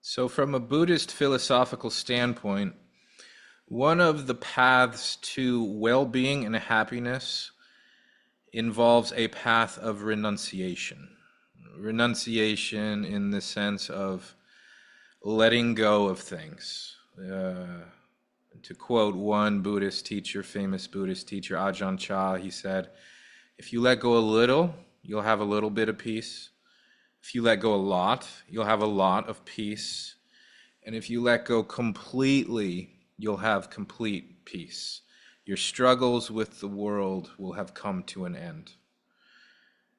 So, from a Buddhist philosophical standpoint, one of the paths to well being and happiness involves a path of renunciation. Renunciation in the sense of letting go of things. To quote one Buddhist teacher, famous Buddhist teacher, Ajahn Chah, he said, if you let go a little, you'll have a little bit of peace. If you let go a lot, you'll have a lot of peace. And if you let go completely, you'll have complete peace. Your struggles with the world will have come to an end.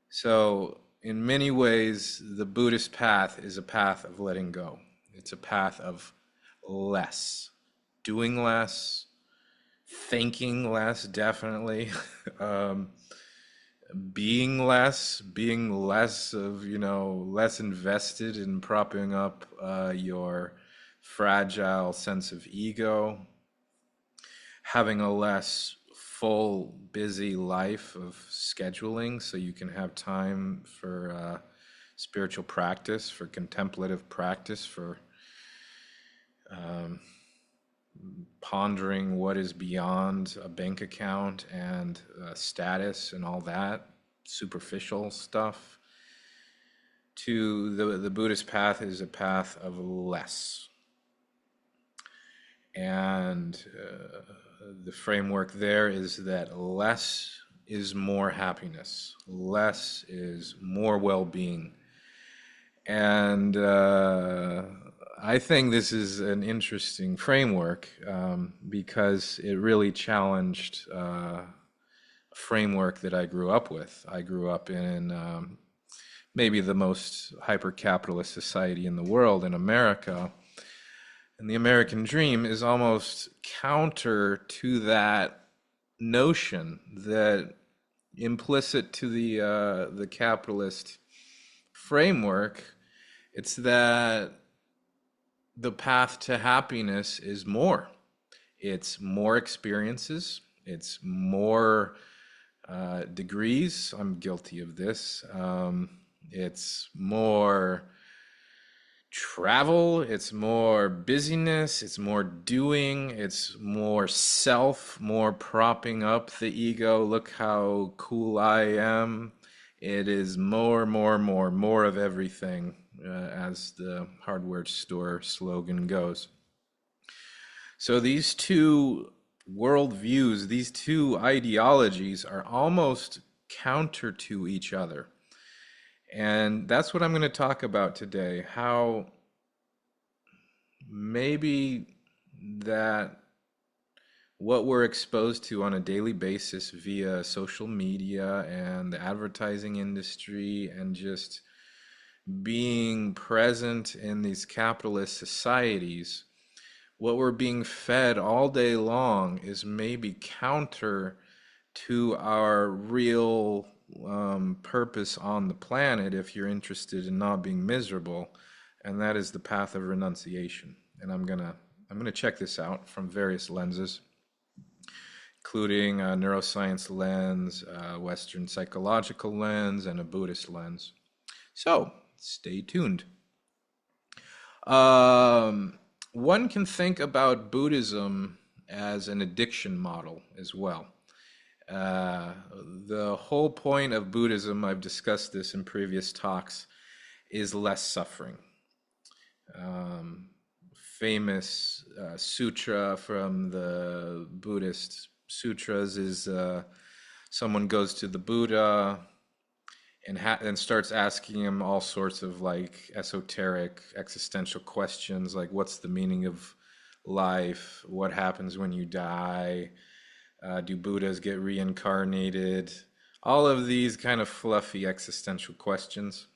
So, in many ways, the Buddhist path is a path of letting go. It's a path of less, doing less, thinking less, definitely, being less of, less invested in propping up your fragile sense of ego, having a less full, busy life of scheduling so you can have time for spiritual practice, for contemplative practice, for um, pondering what is beyond a bank account and status and all that superficial stuff. To the Buddhist path is a path of less. And the framework there is that less is more happiness, less is more well-being. And I think this is an interesting framework because it really challenged a framework that I grew up with. I grew up in maybe the most hyper-capitalist society in the world, in America. And the American dream is almost counter to that notion, that implicit to the capitalist framework. It's that the path to happiness is more. It's more experiences. It's more degrees. I'm guilty of this. It's more travel, it's more busyness, it's more doing, it's more self, more propping up the ego. Look how cool I am. It is more of everything, as the hardware store slogan goes. So these two worldviews, these two ideologies are almost counter to each other. And that's what I'm going to talk about today. How maybe that what we're exposed to on a daily basis via social media and the advertising industry and just being present in these capitalist societies, what we're being fed all day long is maybe counter to our real purpose on the planet if you're interested in not being miserable, and that is the path of renunciation. And I'm gonna check this out from various lenses, including a neuroscience lens, a Western psychological lens, and a Buddhist lens. So stay tuned. One can think about Buddhism as an addiction model as well. Uh, the whole point of Buddhism, I've discussed this in previous talks, is less suffering. Um, Famous sutra from the Buddhist sutras is someone goes to the Buddha and starts asking him all sorts of like esoteric existential questions, like what's the meaning of life? What happens when you die? Do Buddhas get reincarnated? All of these kind of fluffy existential questions.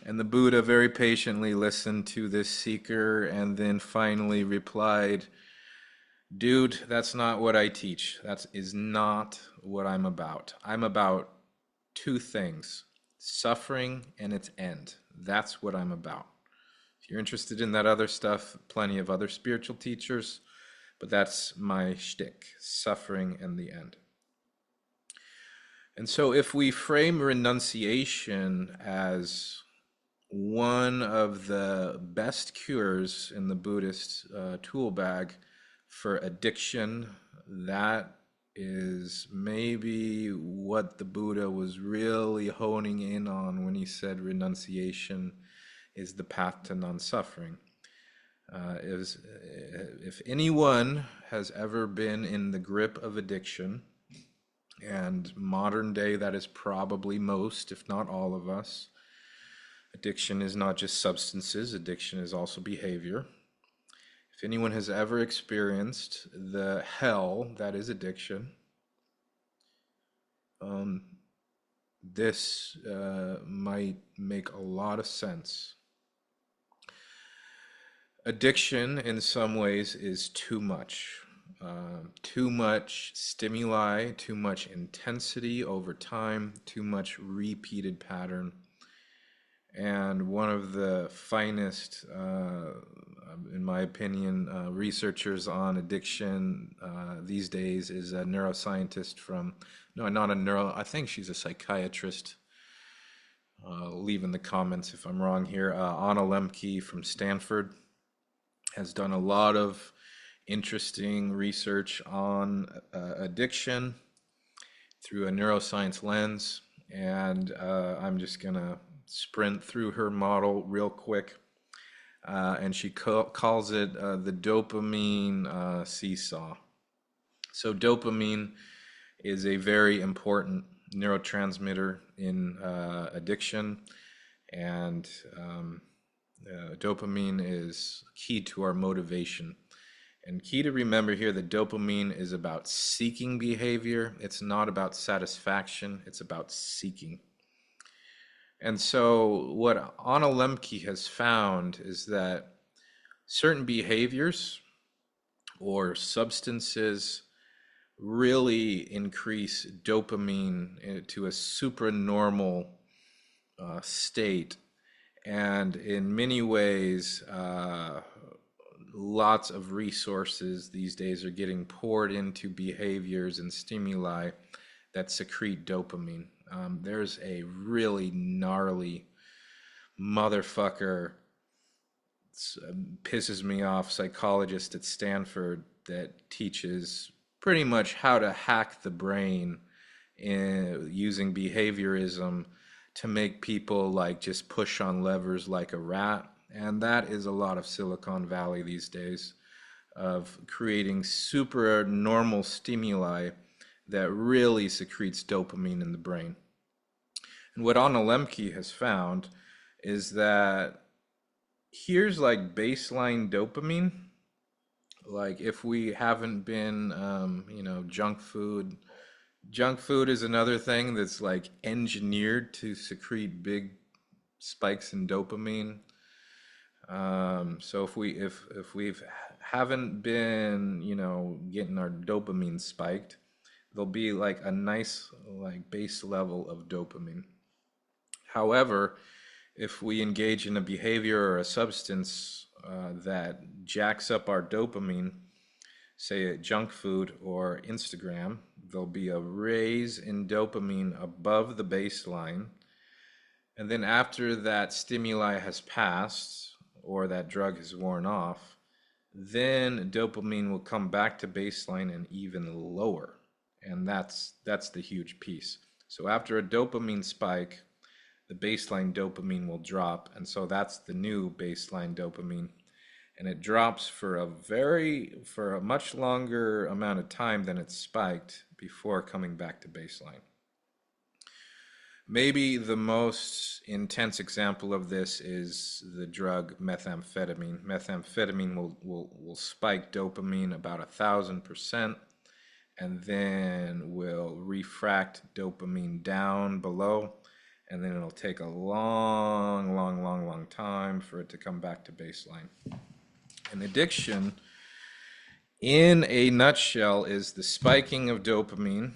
And the Buddha very patiently listened to this seeker and then finally replied, dude, that's not what I teach. That is not what I'm about. I'm about two things: suffering and its end. That's what I'm about. If you're interested in that other stuff, plenty of other spiritual teachers, but that's my shtick: suffering and the end. And so if we frame renunciation as one of the best cures in the Buddhist tool bag for addiction. That is maybe what the Buddha was really honing in on when he said renunciation is the path to non-suffering. If anyone has ever been in the grip of addiction, and modern day that is probably most, if not all of us, addiction is not just substances, addiction is also behavior. If anyone has ever experienced the hell that is addiction, um, this might make a lot of sense. Addiction, in some ways, is too much. Too much stimuli, too much intensity over time, too much repeated pattern. And one of the finest, in my opinion, researchers on addiction these days is a neuroscientist from, no, not a neuro, I think she's a psychiatrist. Leave in the comments if I'm wrong here. Anna Lemke from Stanford has done a lot of interesting research on addiction through a neuroscience lens. And I'm just going to sprint through her model real quick. And she calls it the dopamine seesaw. So dopamine is a very important neurotransmitter in addiction, and dopamine is key to our motivation. And key to remember here that dopamine is about seeking behavior. It's not about satisfaction, it's about seeking. And so what Anna Lemke has found is that certain behaviors or substances really increase dopamine to a supranormal state. And in many ways, lots of resources these days are getting poured into behaviors and stimuli that secrete dopamine. There's a really gnarly motherfucker, pisses me off, psychologist at Stanford that teaches pretty much how to hack the brain using behaviorism to make people like just push on levers like a rat. And that is a lot of Silicon Valley these days, of creating super normal stimuli that really secretes dopamine in the brain. And what Anna Lemke has found is that here's like baseline dopamine. Like if we haven't been, junk food is another thing that's like engineered to secrete big spikes in dopamine. So if we've haven't been, getting our dopamine spiked, there'll be like a nice like base level of dopamine. However, if we engage in a behavior or a substance that jacks up our dopamine, say junk food or Instagram, there'll be a raise in dopamine above the baseline. And then after that stimuli has passed or that drug has worn off, then dopamine will come back to baseline and even lower. And that's the huge piece. So after a dopamine spike, the baseline dopamine will drop. And so that's the new baseline dopamine. And it drops for a much longer amount of time than it spiked before coming back to baseline. Maybe the most intense example of this is the drug methamphetamine. Methamphetamine will spike dopamine about 1,000%, and then will refract dopamine down below, and then it'll take a long time for it to come back to baseline. And addiction, in a nutshell, is the spiking of dopamine,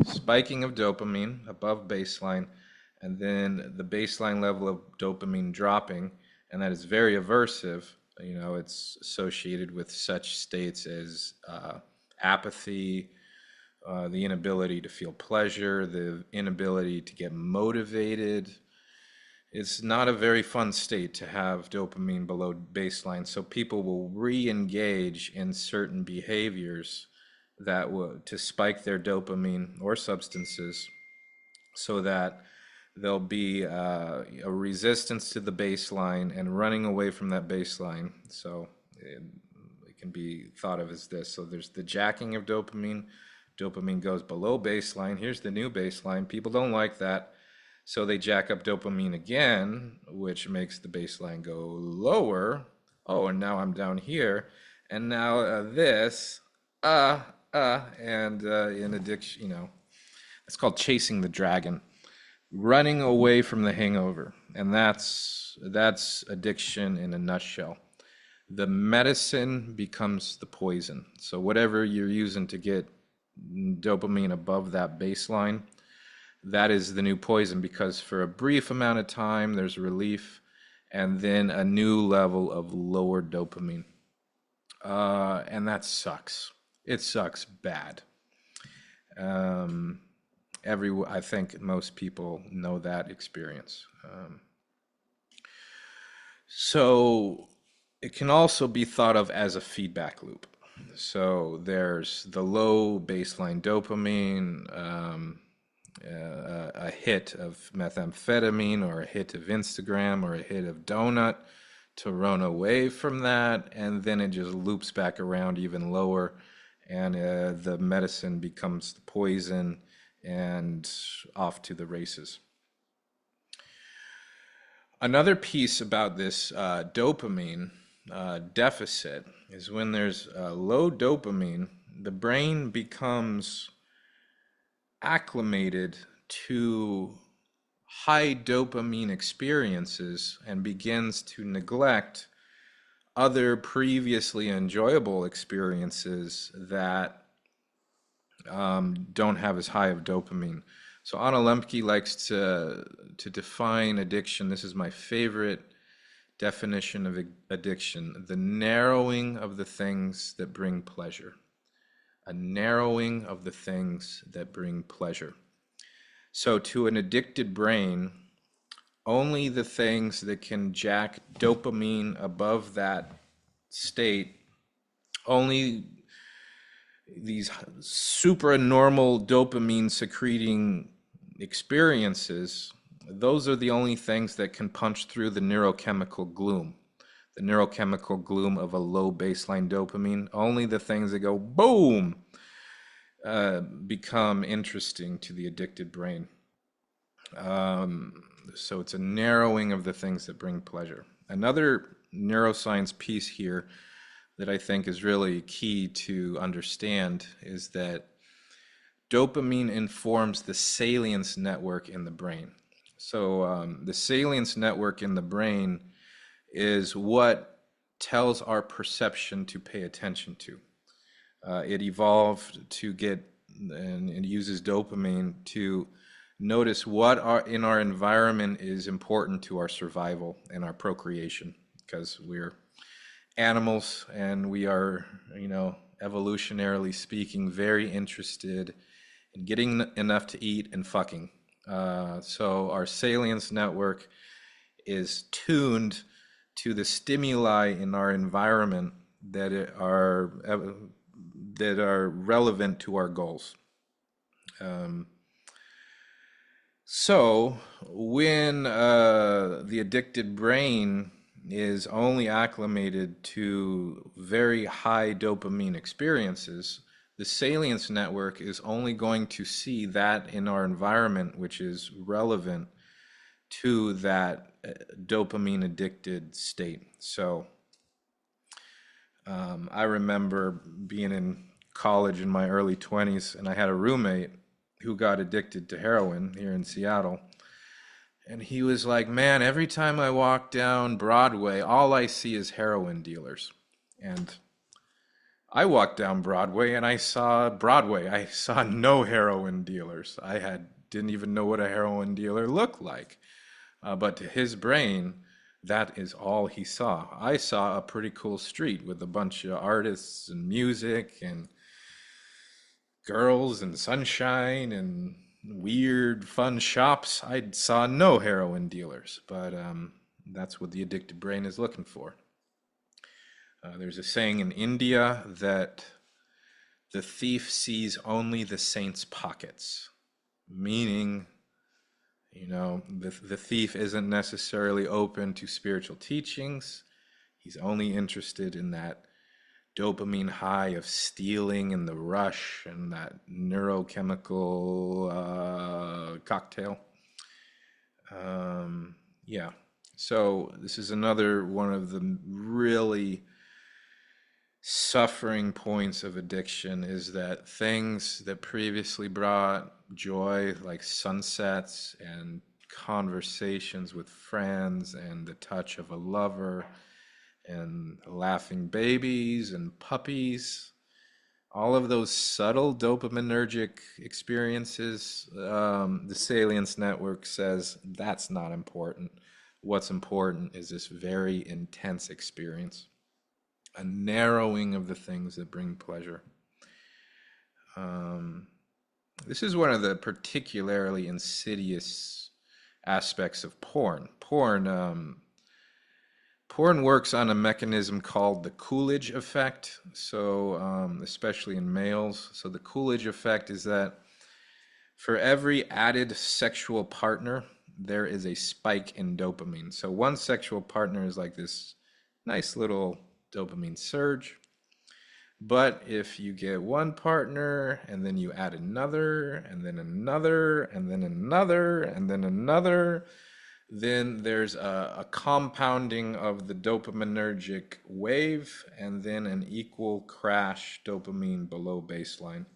spiking of dopamine above baseline, and then the baseline level of dopamine dropping, and that is very aversive. It's associated with such states as apathy, the inability to feel pleasure, the inability to get motivated. It's not a very fun state to have dopamine below baseline, so people will re-engage in certain behaviors that will to spike their dopamine or substances so that there'll be a resistance to the baseline and running away from that baseline. So it can be thought of as this. So there's the jacking of dopamine. Dopamine goes below baseline. Here's the new baseline. People don't like that. So they jack up dopamine again, which makes the baseline go lower. Oh, and now I'm down here. And now this, and in addiction, it's called chasing the dragon, running away from the hangover. And that's addiction in a nutshell. The medicine becomes the poison. So whatever you're using to get dopamine above that baseline, that is the new poison, because for a brief amount of time there's relief and then a new level of lower dopamine. And that sucks. It sucks bad. I think most people know that experience. So it can also be thought of as a feedback loop. So there's the low baseline dopamine, a hit of methamphetamine or a hit of Instagram or a hit of donut to run away from that, and then it just loops back around even lower, and the medicine becomes the poison and off to the races. Another piece about this dopamine deficit is when there's low dopamine, the brain becomes acclimated to high dopamine experiences and begins to neglect other previously enjoyable experiences that don't have as high of dopamine. So Anna Lembke likes to define addiction. This is my favorite definition of addiction: the narrowing of the things that bring pleasure. A narrowing of the things that bring pleasure. So to an addicted brain, only the things that can jack dopamine above that state, only these supranormal dopamine secreting experiences, those are the only things that can punch through the neurochemical gloom. The neurochemical gloom of a low baseline dopamine. Only the things that go boom become interesting to the addicted brain. So it's a narrowing of the things that bring pleasure. Another neuroscience piece here that I think is really key to understand is that dopamine informs the salience network in the brain. So the salience network in the brain is what tells our perception to pay attention to. It evolved to get, and it uses dopamine to notice what in our environment is important to our survival and our procreation, because we're animals and we are, evolutionarily speaking, very interested in getting enough to eat and fucking. So our salience network is tuned to the stimuli in our environment that are relevant to our goals. So when the addicted brain is only acclimated to very high dopamine experiences, the salience network is only going to see that in our environment which is relevant to that dopamine addicted state. So I remember being in college in my early 20s, and I had a roommate who got addicted to heroin here in Seattle. And he was like, man, every time I walk down Broadway, all I see is heroin dealers. And I walked down Broadway and I saw Broadway. I saw no heroin dealers. Didn't even know what a heroin dealer looked like. But to his brain, that is all he saw. I saw a pretty cool street with a bunch of artists and music and girls and sunshine and weird, fun shops, I saw no heroin dealers. But that's what the addicted brain is looking for. There's a saying in India that the thief sees only the saint's pockets, meaning, the thief isn't necessarily open to spiritual teachings. He's only interested in that dopamine high of stealing and the rush and that neurochemical cocktail. Yeah. So this is another one of the really suffering points of addiction, is that things that previously brought joy, like sunsets and conversations with friends and the touch of a lover and laughing babies and puppies, all of those subtle dopaminergic experiences, the Salience Network says that's not important. What's important is this very intense experience, a narrowing of the things that bring pleasure. Um, this is one of the particularly insidious aspects of porn. Porn works on a mechanism called the Coolidge effect, so especially in males. So the Coolidge effect is that for every added sexual partner, there is a spike in dopamine. So one sexual partner is like this nice little dopamine surge. But if you get one partner and then you add another and then another and then another and then another, then there's a compounding of the dopaminergic wave and then an equal crash dopamine below baseline.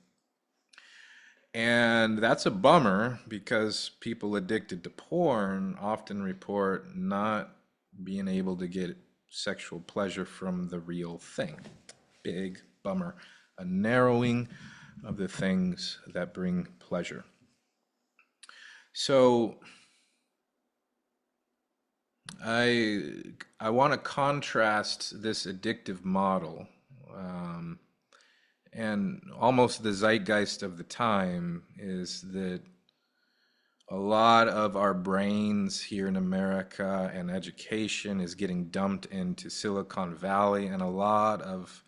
And that's a bummer because people addicted to porn often report not being able to get sexual pleasure from the real thing. Big bummer. A narrowing of the things that bring pleasure. So I want to contrast this addictive model, and almost the zeitgeist of the time is that a lot of our brains here in America and education is getting dumped into Silicon Valley, and a lot of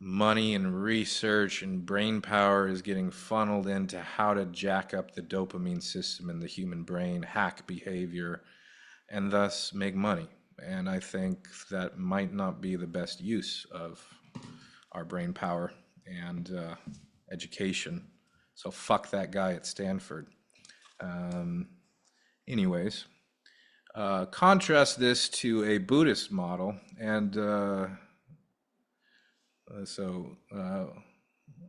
money and research and brain power is getting funneled into how to jack up the dopamine system in the human brain, hack behavior, and thus make money. And I think that might not be the best use of our brain power and education. So fuck that guy at Stanford. Um, anyways, contrast this to a Buddhist model, and so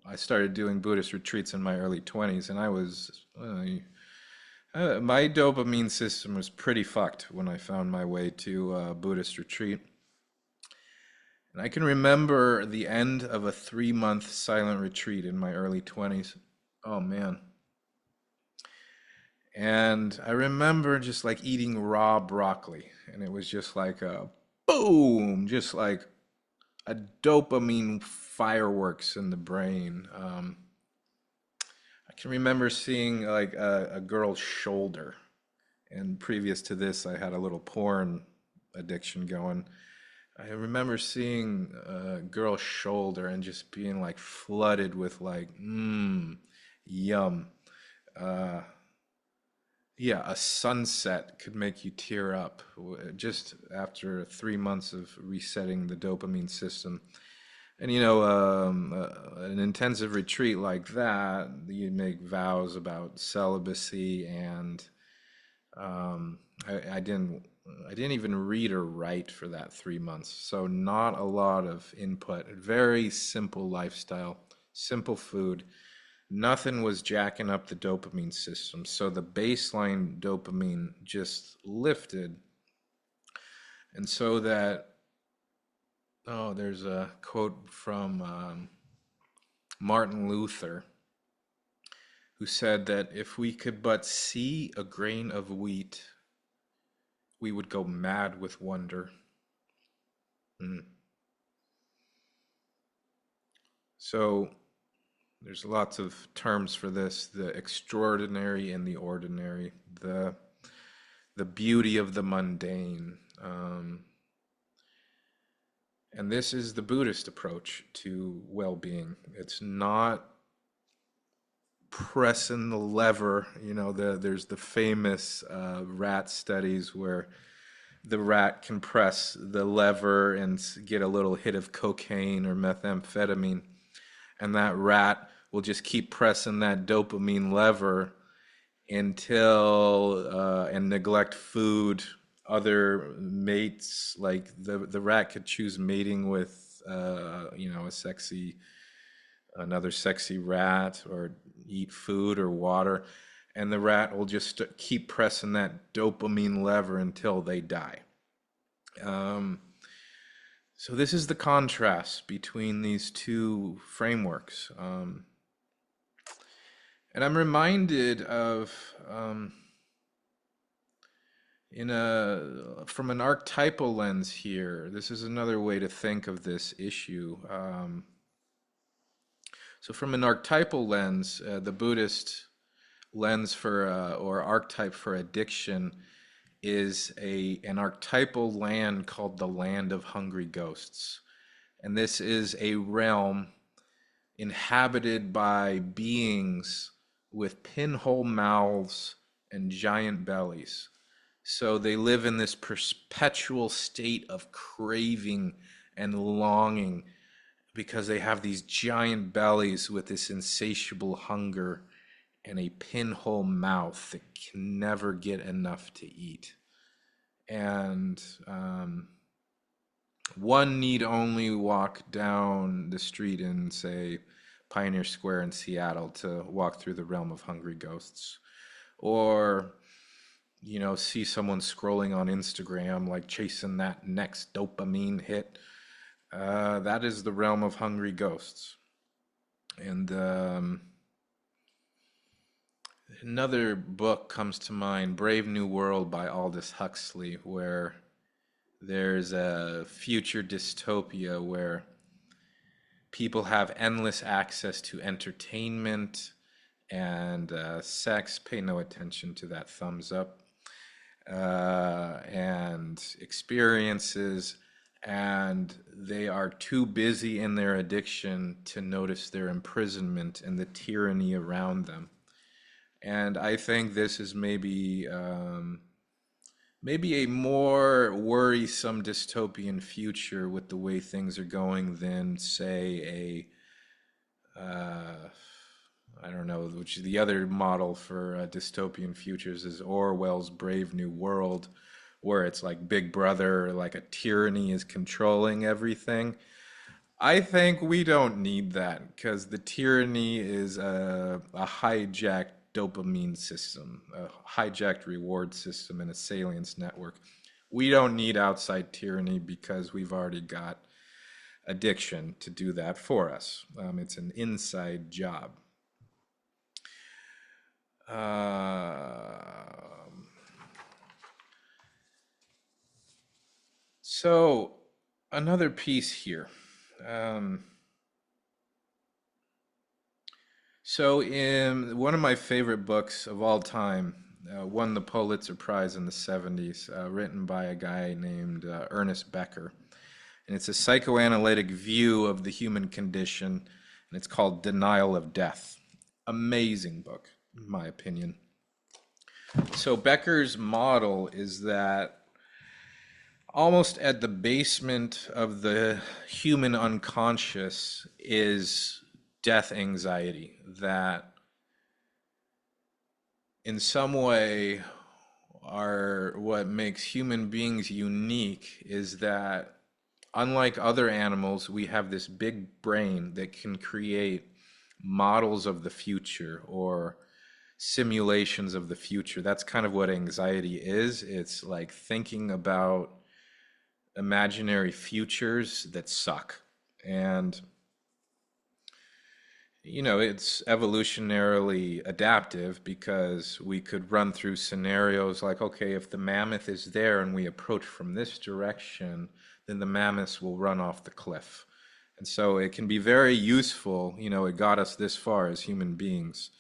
I started doing Buddhist retreats in my early 20s, and I was my dopamine system was pretty fucked when I found my way to a Buddhist retreat. And I can remember the end of a 3-month silent retreat in my early 20s. Oh man. And I remember just like eating raw broccoli, and it was just like a boom, just like a dopamine fireworks in the brain. I can remember seeing like a girl's shoulder, and previous to this, I had a little porn addiction going. I remember seeing a girl's shoulder and just being like flooded with like, yum. Uh, yeah, a sunset could make you tear up just after 3 months of resetting the dopamine system. And an intensive retreat like that, you make vows about celibacy, and I didn't even read or write for that 3 months. So not a lot of input. Very simple lifestyle, simple food. Nothing was jacking up the dopamine system. So the baseline dopamine just lifted. And so that, there's a quote from Martin Luther, who said that if we could but see a grain of wheat, we would go mad with wonder. So There's lots of terms for this, the extraordinary and the ordinary, the the beauty of the mundane. And this is the Buddhist approach to well-being. It's not pressing the lever. There's the famous rat studies where the rat can press the lever and get a little hit of cocaine or methamphetamine, and that rat will just keep pressing that dopamine lever until and neglect food, other mates. Like the rat could choose mating with a sexy another sexy rat, or eat food or water, and the rat will just keep pressing that dopamine lever until they die. Um, so this is the contrast between these two frameworks. And I'm reminded of in a from an archetypal lens here. This is another way to think of this issue. So from an archetypal lens, the Buddhist lens for or archetype for addiction is a an archetypal land called the land of hungry ghosts. And this is a realm inhabited by beings with pinhole mouths and giant bellies. So they live in this perpetual state of craving and longing because they have these giant bellies with this insatiable hunger and a pinhole mouth that can never get enough to eat. And one need only walk down the street in, say, Pioneer Square in Seattle to walk through the realm of hungry ghosts. Or, see someone scrolling on Instagram, like chasing that next dopamine hit. That is the realm of hungry ghosts. And another book comes to mind, Brave New World by Aldous Huxley, where there's a future dystopia where people have endless access to entertainment and sex. Pay no attention to that thumbs up. And experiences, and they are too busy in their addiction to notice their imprisonment and the tyranny around them. And I think this is maybe a more worrisome dystopian future with the way things are going than, say, I don't know, which the other model for dystopian futures is Orwell's Brave New World, where it's like Big Brother, like a tyranny is controlling everything. I think we don't need that because the tyranny is a hijacked dopamine system, a hijacked reward system, and a salience network. We don't need outside tyranny because we've already got addiction to do that for us. It's an inside job. So another piece here. Um, so in one of my favorite books of all time, won the Pulitzer Prize in the 70s, written by a guy named Ernest Becker. And it's a psychoanalytic view of the human condition, and it's called Denial of Death. Amazing book, in my opinion. So Becker's model is that almost at the basement of the human unconscious is death anxiety, that in some way are what makes human beings unique is that unlike other animals, we have this big brain that can create models of the future or simulations of the future. That's kind of what anxiety is. It's like thinking about imaginary futures that suck. And, it's evolutionarily adaptive because we could run through scenarios like, okay, if the mammoth is there and we approach from this direction, then the mammoths will run off the cliff. And so it can be very useful. It got us this far as human beings,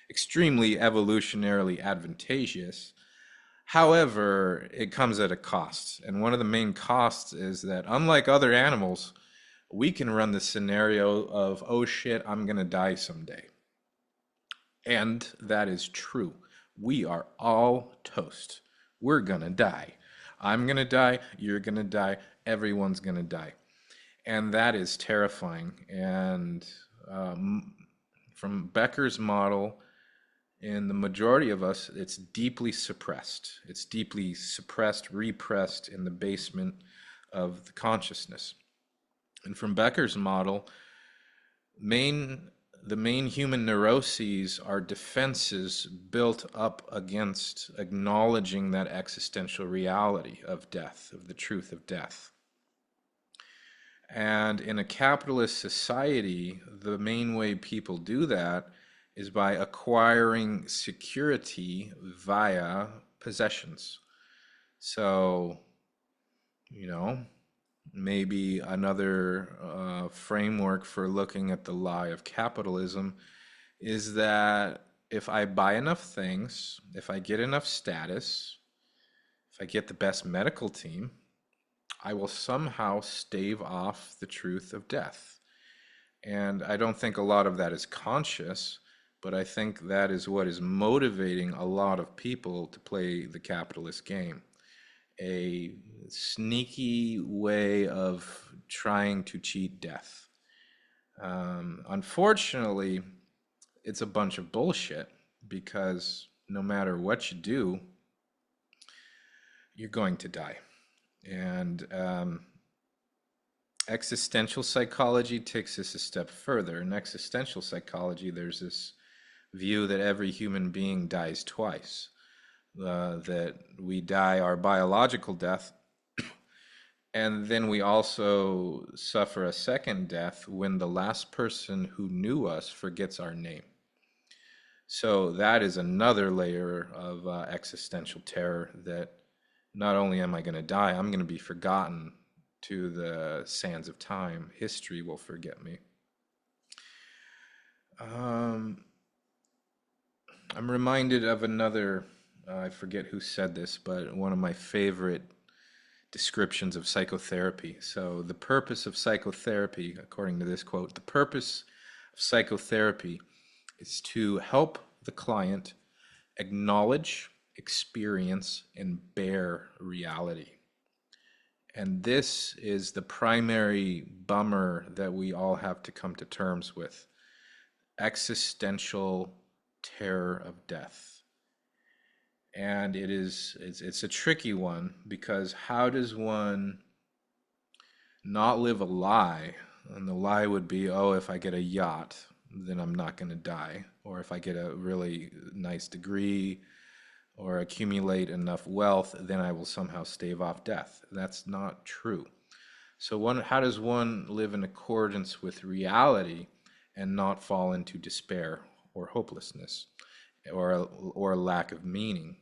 extremely evolutionarily advantageous. However, it comes at a cost. And one of the main costs is that, unlike other animals, we can run the scenario of, oh shit, I'm going to die someday. And that is true. We are all toast. We're going to die. I'm going to die. You're going to die. Everyone's going to die. And that is terrifying. And from Becker's model, in the majority of us, it's deeply suppressed. It's deeply suppressed, repressed in the basement of the consciousness. And from Becker's model, the main human neuroses are defenses built up against acknowledging that existential reality of death, of the truth of death. And in a capitalist society, the main way people do that is by acquiring security via possessions. So, maybe another framework for looking at the lie of capitalism is that if I buy enough things, if I get enough status, if I get the best medical team, I will somehow stave off the truth of death. And I don't think a lot of that is conscious, but I think that is what is motivating a lot of people to play the capitalist game. A sneaky way of trying to cheat death. Unfortunately, it's a bunch of bullshit because no matter what you do, you're going to die. And existential psychology takes this a step further. In existential psychology, there's this view that every human being dies twice. That we die our biological death, and then we also suffer a second death when the last person who knew us forgets our name. So that is another layer of existential terror, that not only am I going to die, I'm going to be forgotten to the sands of time. History will forget me. I'm reminded of another, I forget who said this, but one of my favorite descriptions of psychotherapy. So, the purpose of psychotherapy, according to this quote, the purpose of psychotherapy is to help the client acknowledge, experience, and bear reality. And this is the primary bummer that we all have to come to terms with: existential terror of death. And it's a tricky one, because how does one not live a lie? And the lie would be, oh, if I get a yacht, then I'm not going to die. Or if I get a really nice degree or accumulate enough wealth, then I will somehow stave off death. That's not true. So how does one live in accordance with reality and not fall into despair or hopelessness or a lack of meaning?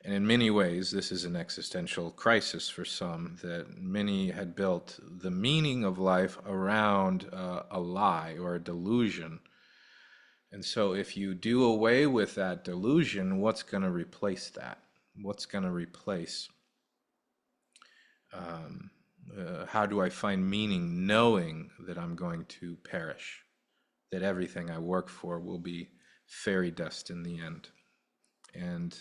And in many ways, this is an existential crisis for some, that many had built the meaning of life around a lie or a delusion. And so if you do away with that delusion, what's going to replace that? What's going to replace? How do I find meaning knowing that I'm going to perish? That everything I work for will be fairy dust in the end? And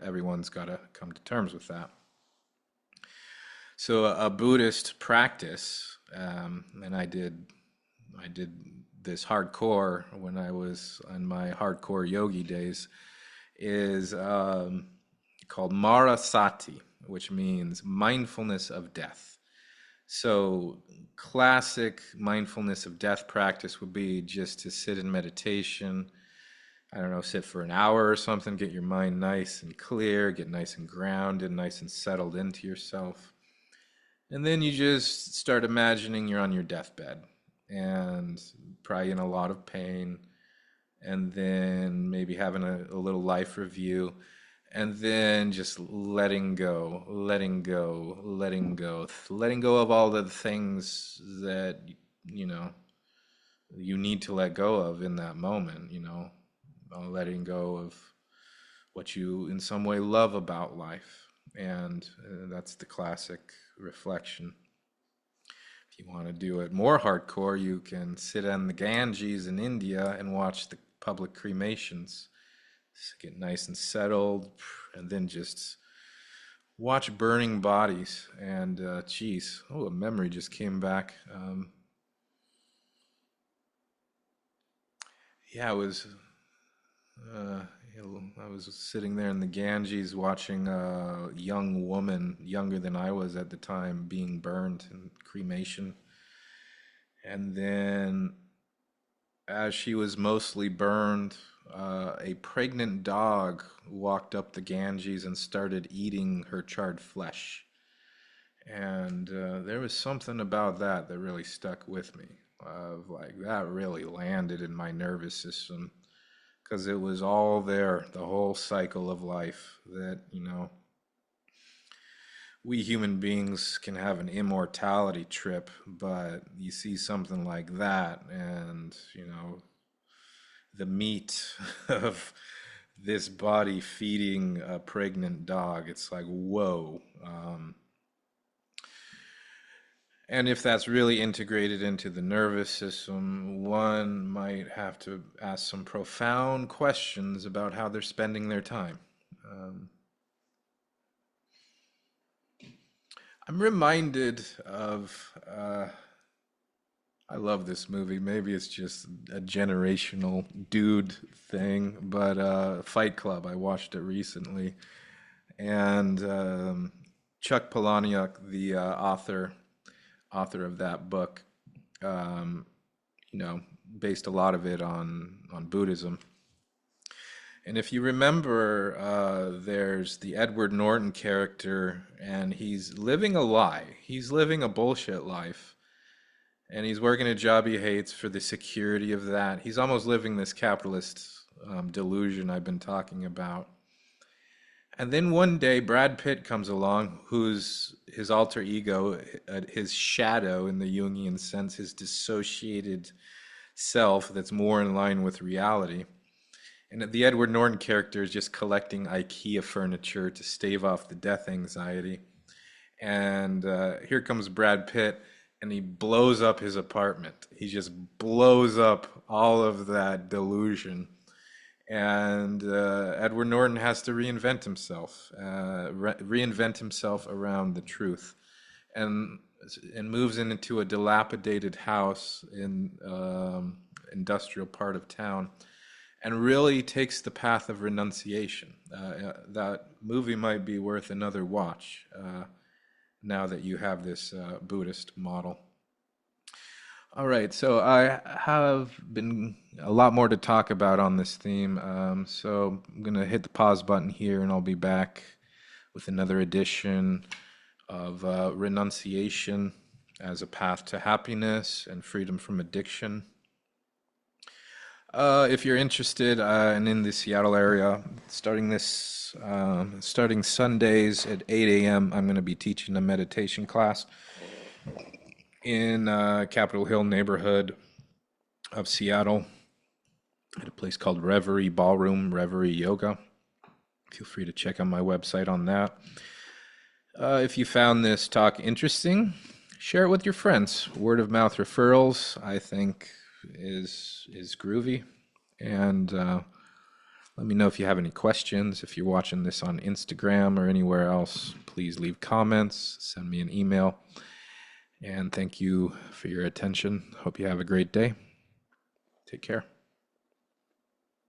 everyone's got to come to terms with that. So a Buddhist practice, and I did this hardcore when I was on my hardcore yogi days, is called Marasati, which means mindfulness of death. So classic mindfulness of death practice would be just to sit in meditation. I don't know, sit for an hour or something, get your mind nice and clear, get nice and grounded, nice and settled into yourself. And then you just start imagining you're on your deathbed and probably in a lot of pain, and then maybe having a little life review. and then just letting go, letting go, letting go, letting go of all the things that, you know, you need to let go of in that moment, letting go of what you in some way love about life. And that's the classic reflection. If you want to do it more hardcore, you can sit on the Ganges in India and watch the public cremations. Just get nice and settled, and then just watch burning bodies. And geez, oh, a memory just came back. Yeah, uh, I was sitting there in the Ganges watching a young woman, younger than I was at the time, being burned in cremation. And then, as she was mostly burned, a pregnant dog walked up the Ganges and started eating her charred flesh. And there was something about that that really stuck with me. Like that really landed in my nervous system because it was all there, the whole cycle of life that, we human beings can have an immortality trip, but you see something like that, and, the meat of this body feeding a pregnant dog, it's like, whoa. And if that's really integrated into the nervous system, one might have to ask some profound questions about how they're spending their time. Um, I'm reminded of, I love this movie. Maybe it's just a generational dude thing, but Fight Club, I watched it recently. And Chuck Palahniuk, the author of that book, um, based a lot of it on Buddhism. And if you remember, there's the Edward Norton character, and he's living a lie. He's living a bullshit life, and he's working a job he hates for the security of that. He's almost living this capitalist delusion I've been talking about. And then one day, Brad Pitt comes along, who's his alter ego, his shadow in the Jungian sense, his dissociated self that's more in line with reality. And the Edward Norton character is just collecting IKEA furniture to stave off the death anxiety. And here comes Brad Pitt, and he blows up his apartment. He just blows up all of that delusion. And Edward Norton has to reinvent himself around the truth, and moves into a dilapidated house in industrial part of town, and really takes the path of renunciation. That movie might be worth another watch now that you have this Buddhist model. All right, so I have been a lot more to talk about on this theme. So I'm going to hit the pause button here, and I'll be back with another edition of Renunciation as a Path to Happiness and Freedom from Addiction. If you're interested and in the Seattle area, starting Sundays at 8 a.m., I'm going to be teaching a meditation class in Capitol Hill neighborhood of Seattle at a place called Reverie Ballroom, Reverie Yoga. Feel free to check out my website on that. If you found this talk interesting, share it with your friends. Word of mouth referrals, I think, is groovy. And let me know if you have any questions. If you're watching this on Instagram or anywhere else, please leave comments, send me an email. And thank you for your attention. Hope you have a great day. Take care.